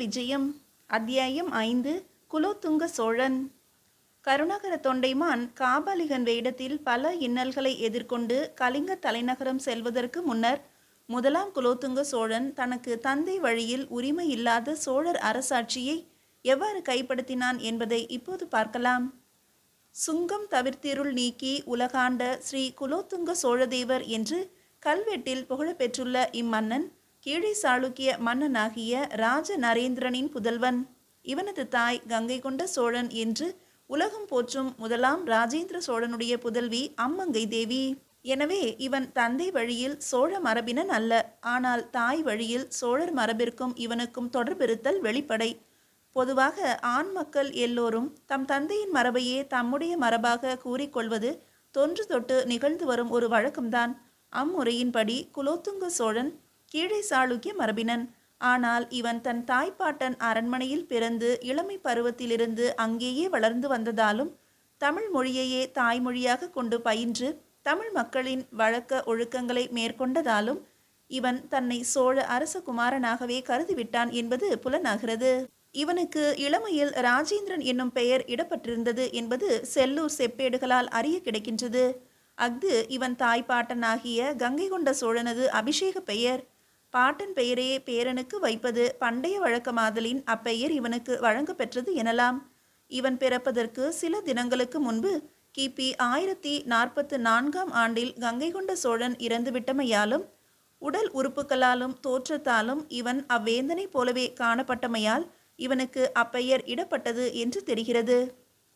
விஜயம். அத்தியாயம் 5. குலோத்துங்க சோழன். கருணாகர தொண்டைமான் காபாலிகன் வேடத்தில் பல இன்னல்களை எதிர்கொண்டு கலிங்க தலைநகரம் செல்வதற்கு முன்னர் முதலாம் குலோத்துங்க சோழன் தனக்கு தந்தை வழியில் உரிமை இல்லாத சோழர் அரசாட்சியை எவ்வாறு கைப்படுத்தினான் என்பதை இப்போது பார்க்கலாம். சுங்கம் தவிர்த்திருள் நீக்கி உலகாண்ட ஸ்ரீ குலோத்துங்க சோழதேவர் என்று கல்வெட்டில் புகழப்பெற்றுள்ள இம்மன்னன் கீழை சாளுக்கிய மன்னனாகிய ராஜ நரேந்திரனின் புதல்வன். இவனது தாய் கங்கை கொண்ட சோழன் என்று உலகம் போற்றும் முதலாம் ராஜேந்திர சோழனுடைய புதல்வி அம்மங்கை தேவி. எனவே இவன் தந்தை வழியில் சோழ மரபினன் அல்ல. ஆனால் தாய் வழியில் சோழர் மரபிற்கும் இவனுக்கும் தொடர்பிருத்தல் வெளிப்படை. பொதுவாக ஆண் மக்கள் எல்லோரும் தம் தந்தையின் மரபையே தம்முடைய மரபாக கூறிக்கொள்வது தொன்று தொட்டு நிகழ்ந்து வரும் ஒரு வழக்கம்தான். அம்முறையின்படி குலோத்துங்க சோழன் கீழை சாளுக்கிய மரபினன். ஆனால் இவன் தன் தாய்ப்பாட்டன் அரண்மனையில் பிறந்து இளமை பருவத்திலிருந்து அங்கேயே வளர்ந்து வந்ததாலும் தமிழ் மொழியையே தாய்மொழியாக கொண்டு பயின்று தமிழ் மக்களின் வழக்க ஒழுக்கங்களை மேற்கொண்டதாலும் இவன் தன்னை சோழ அரசகுமாரனாகவே கருதிவிட்டான் என்பது புலனாகிறது. இவனுக்கு இளமையில் ராஜேந்திரன் என்னும் பெயர் இடப்பட்டிருந்தது என்பது செல்லூர் செப்பேடுகளால் அறிய கிடைக்கின்றது. அஃது இவன் தாய்ப்பாட்டனாகிய கங்கை கொண்ட சோழனது அபிஷேக பெயர். பாட்டன் பெயரே பேரனுக்கு வைப்பது பண்டைய வழக்கமாதலின் அப்பெயர் இவனுக்கு வழங்க பெற்றது எனலாம். இவன் பிறப்பதற்கு சில தினங்களுக்கு முன்பு கிபி 1044 ஆண்டில் கங்கை கொண்ட சோழன் இறந்துவிட்டமையாலும் உடல் உறுப்புகளாலும் தோற்றத்தாலும் இவன் அவ்வேந்தனை போலவே காணப்பட்டமையால் இவனுக்கு அப்பெயர் இடப்பட்டது என்று தெரிகிறது.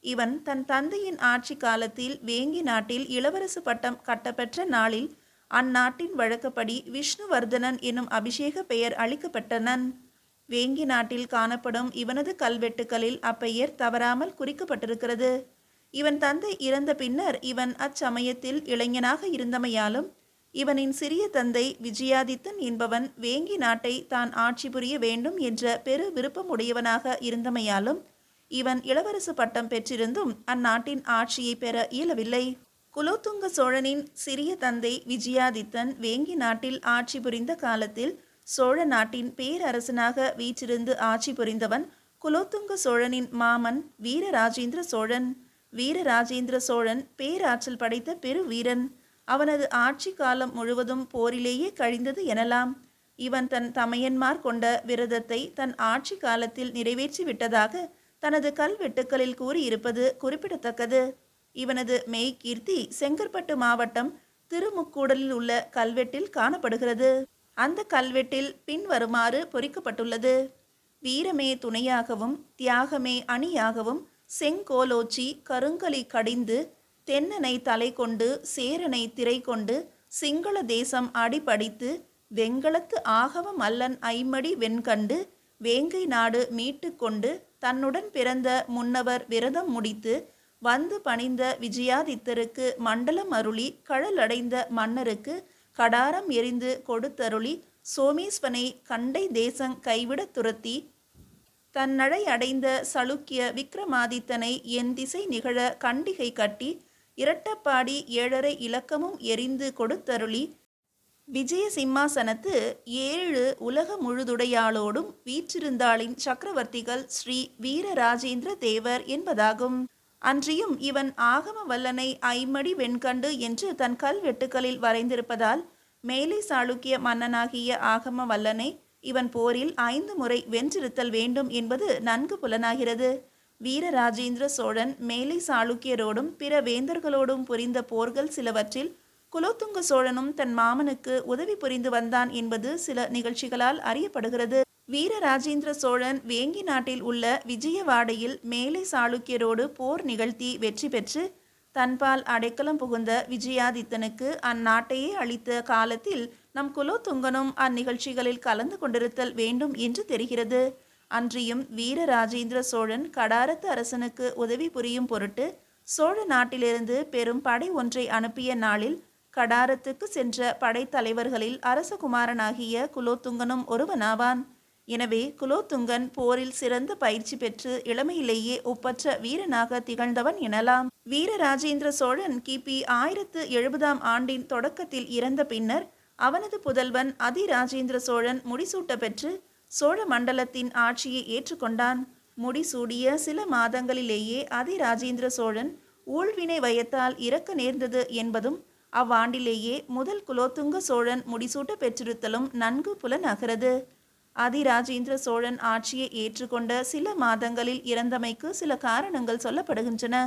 இவன் தன் தந்தையின் ஆட்சி காலத்தில் வேங்கி நாட்டில் இளவரசு பட்டம் கட்டப்பெற்ற நாளில் அந்நாட்டின் வழக்கப்படி விஷ்ணுவர்தனன் என்னும் அபிஷேக பெயர் அளிக்கப்பட்டனன். வேங்கி நாட்டில் காணப்படும் இவனது கல்வெட்டுகளில் அப்பெயர் தவறாமல் குறிக்கப்பட்டிருக்கிறது. இவன் தந்தை இறந்த பின்னர் இவன் அச்சமயத்தில் இளைஞனாக இருந்தமையாலும் இவனின் சிறிய தந்தை விஜயாதித்தன் என்பவன் வேங்கி நாட்டை தான் ஆட்சி புரிய வேண்டும் என்ற பெரு விருப்பமுடையவனாக இருந்தமையாலும் இவன் இளவரசு பட்டம் பெற்றிருந்தும் அந்நாட்டின் ஆட்சியை பெற இயலவில்லை. குலோத்துங்க சோழனின் சிறிய தந்தை விஜயாதித்தன் வேங்கி நாட்டில் ஆட்சி புரிந்த காலத்தில் சோழ நாட்டின் பேரரசனாக வீற்றிருந்து ஆட்சி புரிந்தவன் குலோத்துங்க சோழனின் மாமன் வீரராஜேந்திர சோழன். வீரராஜேந்திர சோழன் பேராற்றல் படைத்த பெரு வீரன். அவனது ஆட்சி காலம் முழுவதும் போரிலேயே கழிந்தது எனலாம். இவன் தன் தமையன்மார் கொண்ட விரதத்தை தன் ஆட்சி காலத்தில் நிறைவேற்றி விட்டதாக தனது கல்வெட்டுக்களில் கூறியிருப்பது குறிப்பிடத்தக்கது. இவனது மெய்கீர்த்தி செங்கற்பட்டு மாவட்டம் திருமுக்கூடலில் உள்ள கல்வெட்டில் காணப்படுகிறது. அந்த கல்வெட்டில் பின்வருமாறு பொறிக்கப்பட்டுள்ளது: வீரமே துணையாகவும் தியாகமே அணியாகவும் செங்கோலோச்சி கருங்கலி கடிந்து தென்னனை தலை கொண்டு சேரனை திரை கொண்டு சிங்கள தேசம் அடிபடித்து வெங்கலத்து ஆகவ மல்லன் ஐமடி வெண்கண்டு வேங்கை நாடு மீட்டு கொண்டு தன்னுடன் பிறந்த முன்னவர் விரதம் முடித்து வந்து பணிந்த விஜயாதித்தருக்கு மண்டலம் அருளி கழலடைந்த மன்னருக்கு கடாரம் எரிந்து கொடுத்தருளி சோமேஸ்வனை கண்டை தேசங் கைவிட துரத்தி தன்னழை அடைந்த சளுக்கிய விக்ரமாதித்தனை என் திசை நிகழ கண்டிகை கட்டி இரட்டப்பாடி 7.5 இலக்கமும் எரிந்து கொடுத்தருளி விஜய சிம்மாசனத்து 7 உலக முழுதுடையாளோடும் வீற்றிருந்தாளின் சக்கரவர்த்திகள் ஸ்ரீ வீரராஜேந்திர தேவர் என்பதாகும். அன்றியும் இவன் ஆகம வல்லனை ஐமடி வெண்கண்டு என்று தன் கல்வெட்டுக்களில் வரைந்திருப்பதால் மேலை சாளுக்கிய மன்னனாகிய ஆகம வல்லனை இவன் போரில் 5 முறை வென்றிருத்தல் வேண்டும் என்பது நன்கு புலனாகிறது. வீரராஜேந்திர சோழன் மேலை சாளுக்கியரோடும் பிற வேந்தர்களோடும் புரிந்த போர்கள் சிலவற்றில் குலோத்துங்க சோழனும் தன் மாமனுக்கு உதவி புரிந்து வந்தான் என்பது சில நிகழ்ச்சிகளால் அறியப்படுகிறது. வீரராஜேந்திர சோழன் வேங்கி நாட்டில் உள்ள விஜயவாடையில் மேலை சாளுக்கியரோடு போர் நிகழ்த்தி வெற்றி பெற்று தன்பால் அடைக்கலம் புகுந்த விஜயாதித்தனுக்கு அந்நாட்டையே அளித்த காலத்தில் நம் குலோத்துங்கனும் அந்நிகழ்ச்சிகளில் கலந்து கொண்டிருத்தல் வேண்டும் என்று தெரிகிறது. அன்றியும் வீரராஜேந்திர சோழன் கடாரத்து அரசனுக்கு உதவி புரியும் பொருட்டு சோழ நாட்டிலிருந்து பெரும் படை ஒன்றை அனுப்பிய நாளில் கடாரத்துக்கு சென்ற படைத்தலைவர்களில் அரசகுமாரனாகிய குலோத்துங்கனும் ஒருவனாவான். எனவே குலோத்துங்கன் போரில் சிறந்த பயிற்சி பெற்று இளமையிலேயே ஒப்பற்ற வீரனாக திகழ்ந்தவன் எனலாம். வீரராஜேந்திர சோழன் கிபி 1070 ஆண்டின் தொடக்கத்தில் இறந்த பின்னர் அவனது புதல்வன் அதிராஜேந்திர சோழன் முடிசூட்ட பெற்று சோழ மண்டலத்தின் ஆட்சியை ஏற்றுக்கொண்டான். முடிசூடிய சில மாதங்களிலேயே அதிராஜேந்திர சோழன் ஊழ்வினை வயத்தால் இறக்க நேர்ந்தது என்பதும் அவ்வாண்டிலேயே முதல் குலோத்துங்க சோழன் முடிசூட்ட பெற்றிருத்தலும் நன்கு புலனாகிறது. அதிராஜேந்திர சோழன் ஆட்சியை ஏற்றுக்கொண்ட சில மாதங்களில் இறந்தமைக்கு சில காரணங்கள் சொல்லப்படுகின்றன.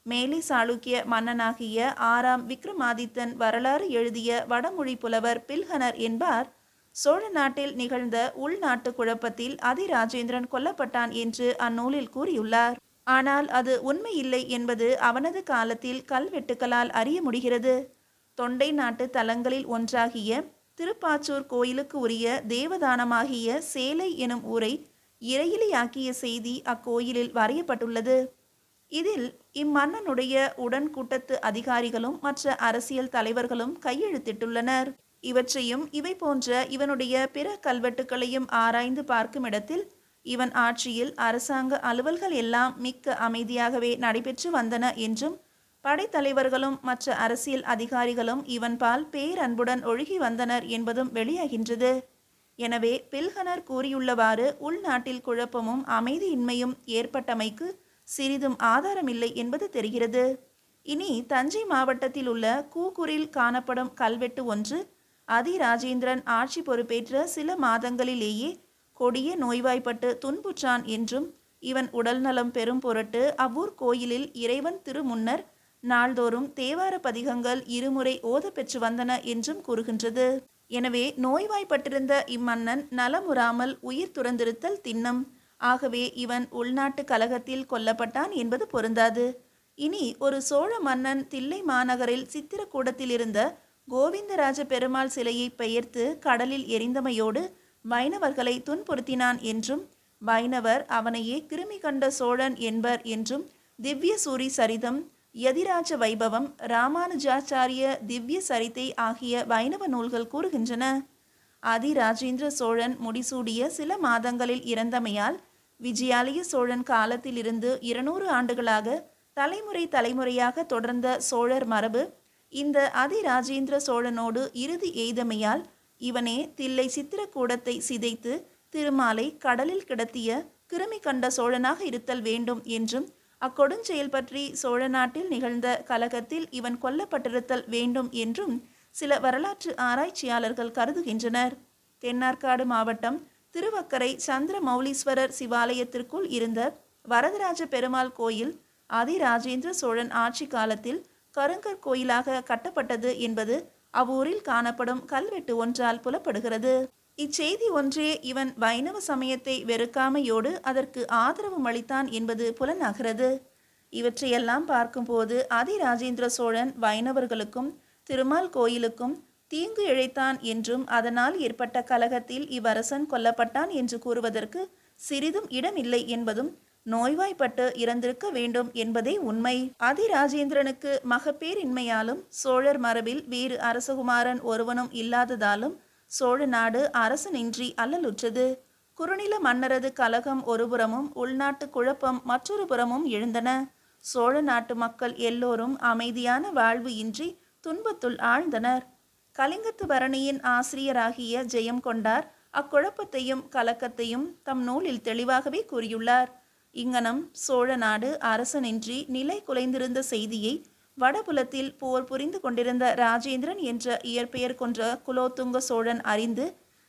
மேலை சாளுக்கிய மன்னனாகிய 6ஆம் விக்ரமாதித்தன் வரலாறு எழுதிய வடமொழி புலவர் பில்ஹனர் என்பார் சோழ நாட்டில் நிகழ்ந்த உள்நாட்டு குழப்பத்தில் அதிராஜேந்திரன் கொல்லப்பட்டான் என்று அந்நூலில் கூறியுள்ளார். ஆனால் அது உண்மையில்லை என்பது அவனது காலத்தில் கல்வெட்டுக்களால் அறிய முடிகிறது. தொண்டை நாட்டு தலங்களில் ஒன்றாகிய திருப்பாச்சூர் கோயிலுக்கு உரிய தேவதானமாகிய சேலை எனும் ஊரை இறையிலியாக்கிய செய்தி அக்கோயிலில் வரையப்பட்டுள்ளது. இதில் இம்மன்னனுடைய உடன்கூட்டத்து அதிகாரிகளும் மற்ற அரசியல் தலைவர்களும் கையெழுத்திட்டுள்ளனர். இவற்றையும் இவை போன்ற இவனுடைய பிற கல்வெட்டுக்களையும் ஆராய்ந்து பார்க்கும் இடத்தில் இவன் ஆட்சியில் அரசாங்க அலுவல்கள் எல்லாம் மிக்க அமைதியாகவே நடைபெற்று வந்தன என்றும் படைத்தலைவர்களும் மற்ற அரசியல் அதிகாரிகளும் இவன்பால் பேரன்புடன் ஒழுகி வந்தனர் என்பதும் வெளியாகின்றது. எனவே பில்ஹனர் கூறியுள்ளவாறு உள்நாட்டில் குழப்பமும் அமைதியின்மையும் ஏற்பட்டமைக்கு சிறிதும் ஆதாரமில்லை என்பது தெரிகிறது. இனி தஞ்சை மாவட்டத்தில் உள்ள கூக்கூரில் காணப்படும் கல்வெட்டு ஒன்று அதிராஜேந்திரன் ஆட்சி பொறுப்பேற்ற சில மாதங்களிலேயே கொடிய நோய்வாய்ப்பட்டு துன்புற்றான் என்றும் இவன் உடல் நலம் பெறும் பொருட்டு அவ்வூர் கோயிலில் இறைவன் திருமுன்னர் நாள்தோறும் தேவார பதிகங்கள் இருமுறை ஓத பெற்று வந்தன என்றும் கூறுகின்றது. எனவே நோய்வாய்ப்பட்டிருந்த இம்மன்னன் நலமுறாமல் உயிர் துறந்திருத்தல் திண்ணம். ஆகவே இவன் உள்நாட்டு கலகத்தில் கொல்லப்பட்டான் என்பது பொருந்தாது. இனி ஒரு சோழ மன்னன் தில்லை மாநகரில் சித்திரக்கூடத்தில் இருந்த கோவிந்தராஜ பெருமாள் சிலையை பெயர்த்து கடலில் எரிந்தமையோடு வைணவர்களை துன்புறுத்தினான் என்றும் வைணவர் அவனையே கிருமி கண்ட சோழன் என்பர் என்றும் திவ்ய சூரி சரிதம், யதிராஜ வைபவம், ராமானுஜாச்சாரிய திவ்ய சரித்தை ஆகிய வைணவ நூல்கள் கூறுகின்றன. அதிராஜேந்திர சோழன் முடிசூடிய சில மாதங்களில் இறந்தமையால் விஜயாலய சோழன் காலத்திலிருந்து 200 ஆண்டுகளாக தலைமுறையாக தொடர்ந்த சோழர் மரபு இந்த அதிராஜேந்திர சோழனோடு இறுதி எய்தமையால் இவனே தில்லை சித்திரக்கூடத்தை சிதைத்து திருமாலை கடலில் கிடத்திய கிருமி கண்ட சோழனாக இருத்தல் வேண்டும் என்றும் அக்கொடுஞ்செயல் பற்றி சோழ நாட்டில் நிகழ்ந்த கலகத்தில் இவன் கொல்லப்பட்டிருத்தல் வேண்டும் என்றும் சில வரலாற்று ஆராய்ச்சியாளர்கள் கருதுகின்றனர். தென்னார்காடு மாவட்டம் திருவக்கரை சந்திர மௌலீஸ்வரர் சிவாலயத்திற்குள் இருந்த வரதராஜ பெருமாள் கோயில் அதிராஜேந்திர சோழன் ஆட்சி காலத்தில் கருங்கற் கோயிலாக கட்டப்பட்டது என்பது அவ்வூரில் காணப்படும் கல்வெட்டு ஒன்றால் புலப்படுகிறது. இச்செய்தி ஒன்றே இவன் வைணவ சமயத்தை வெறுக்காமையோடு அதற்கு ஆதரவும் அளித்தான் என்பது புலனாகிறது. இவற்றையெல்லாம் பார்க்கும்போது அதிராஜேந்திர சோழன் வைணவர்களுக்கும் திருமால் கோயிலுக்கும் தீங்கு இழைத்தான் என்றும் அதனால் ஏற்பட்ட கலகத்தில் இவ்வரசன் கொல்லப்பட்டான் என்று கூறுவதற்கு சிறிதும் இடமில்லை என்பதும் நோய்வாய்ப்பட்டு இறந்திருக்க வேண்டும் என்பதே உண்மை. அதிராஜேந்திரனுக்கு மகப்பேரின்மையாலும் சோழர் மரபில் வேறு அரசகுமாரன் ஒருவனும் இல்லாததாலும் சோழ நாடு அரசனின்றி அல்லலுற்றது. குறுநில மன்னரது கலகம் ஒருபுறமும் உள்நாட்டு குழப்பம் மற்றொரு புறமும் எழுந்தன. சோழ நாட்டு மக்கள் எல்லோரும் அமைதியான வாழ்வு இன்றி துன்பத்துள் ஆழ்ந்தனர். கலிங்கத்து பரணியின் ஆசிரியராகிய ஜெயம் கொண்டார் அக்குழப்பத்தையும் கலக்கத்தையும் தம் நூலில் தெளிவாகவே கூறியுள்ளார். இங்கனம் சோழ நாடு அரசனின்றி நிலை குலைந்திருந்த செய்தியை வடபுலத்தில் போர் புரிந்து கொண்டிருந்த ராஜேந்திரன் என்ற இயற்பெயர் கொன்ற குலோத்துங்க சோழன் அறிந்து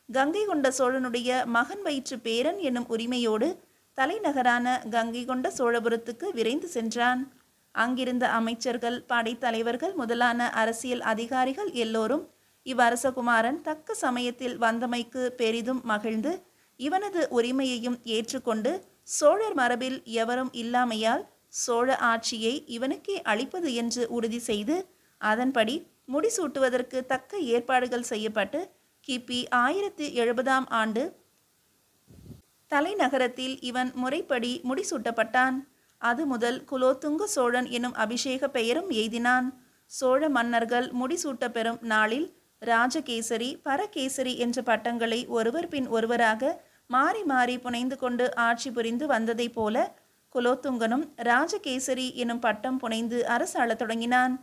கங்கை கொண்ட சோழனுடைய மகன் வயிற்று பேரன் என்னும் உரிமையோடு தலைநகரான கங்கை கொண்ட சோழபுரத்துக்கு விரைந்து சென்றான். அங்கிருந்த அமைச்சர்கள், படைத்தலைவர்கள் முதலான அரசியல் அதிகாரிகள் எல்லோரும் இவ்வரசகுமாரன் தக்க சமயத்தில் வந்தமைக்கு பெரிதும் மகிழ்ந்து இவனது உரிமையையும் ஏற்றுக்கொண்டு சோழர் மரபில் எவரும் இல்லாமையால் சோழ ஆட்சியை இவனுக்கே அளிப்பது என்று உறுதி செய்து அதன்படி முடிசூட்டுவதற்கு தக்க ஏற்பாடுகள் செய்யப்பட்டு கிபி 1070ஆம் ஆண்டு தலைநகரத்தில் இவன் முறைப்படி முடிசூட்டப்பட்டான். அது முதல் குலோத்துங்க சோழன் எனும் அபிஷேக பெயரும் எய்தினான். சோழ மன்னர்கள் முடிசூட்ட பெறும் நாளில் ராஜகேசரி, பரகேசரி என்ற பட்டங்களை ஒருவர் பின் ஒருவராக மாறி மாறி புனைந்து கொண்டு ஆட்சி புரிந்து வந்ததை போல குலோத்துங்கனும் ராஜகேசரி எனும் பட்டம் புனைந்து அரசாளத் தொடங்கினான்.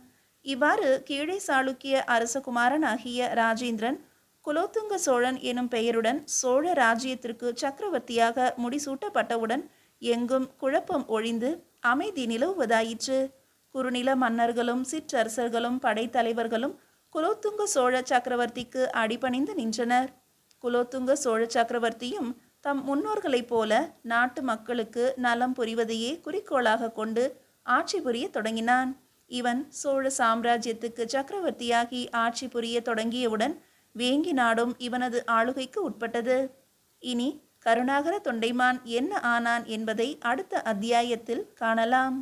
இவ்வாறு கீழே சாளுக்கிய அரசகுமாரன் ஆகிய ராஜேந்திரன் குலோத்துங்க சோழன் எனும் பெயருடன் சோழ ராஜ்யத்திற்கு சக்கரவர்த்தியாக முடிசூட்டப்பட்டவுடன் எங்கும் குழப்பம் ஒழிந்து அமைதி நிலவுவதாயிற்று. குறுநில மன்னர்களும் சிற்றரசர்களும் படைத்தலைவர்களும் குலோத்துங்க சோழ சக்கரவர்த்திக்கு அடிபணிந்து நின்றனர். குலோத்துங்க சோழ சக்கரவர்த்தியும் தம் முன்னோர்களைப் போல நாட்டு மக்களுக்கு நலம் புரிவதையே குறிக்கோளாக கொண்டு ஆட்சி புரிய தொடங்கினான். இவன் சோழ சாம்ராஜ்யத்துக்கு சக்கரவர்த்தியாகி ஆட்சி புரிய தொடங்கியவுடன் வேங்கி நாடும் இவனது ஆளுகைக்கு உட்பட்டது. இனி கருணாகர தொண்டைமான் என்ன ஆனான் என்பதை அடுத்த அத்தியாயத்தில் காணலாம்.